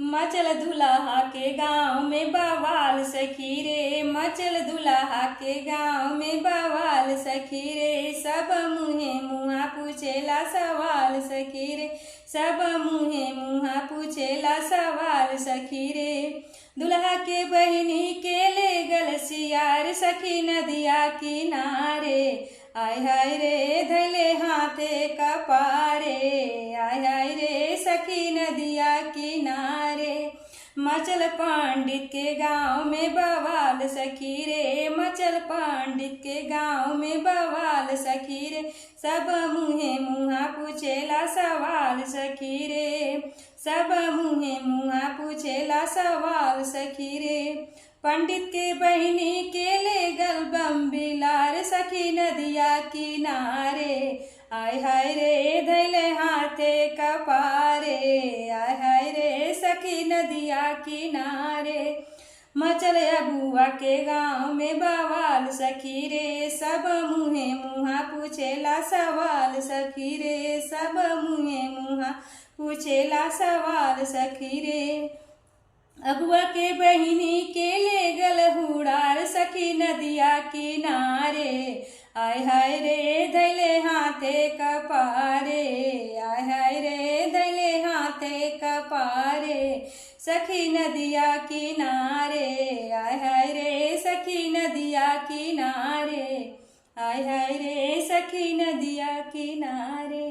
मचल दुल्हा के गांव में बवाल सखी रे, मचल दुल्हा के गांव में बवाल सखी रे। सब मुहे मुहा पूछेला सवाल सखी रे, सब मुहे मुहा पूछेला सवाल सखी रे। दुल्हा के बहिनी के ले गल सियार सखी नदिया किनारे। आय हाय रे धैले हाथे कपारे, आय हाय रे सखी नदिया किनारे। मचल पंडित के गांव में बवाल सखी रे, मचल पंडित के गांव में बवाल सखी रे। सब मुहे मुहा पूछेला सवाल सखी रे, सब मुहे मुहा पूछेला सवाल सखी रे। पंडित के बहिनी के ले गल बम्बिलार सखी नदिया किनारे। आय हाय रे धैले हाथे कपारे, आय हाय रे सखी नदिया किनारे। मचल अबुआ के गांव में बवाल सखी रे, सब मुहे मुहा पूछेला सवाल सखी रे, सब मुहे मुहा पूछेला सवाल सखी रे। अबुआ के बहिनी के ले गल हुड़ार सखी नदिया किनारे। आय हाय रे धैले हाथे कपारे, आय हाय रे धैले हाथे कपारे सखी नदिया किनारे। आय हाय रे सखी नदिया किनारे, आय हाय रे सखी नदिया किनारे।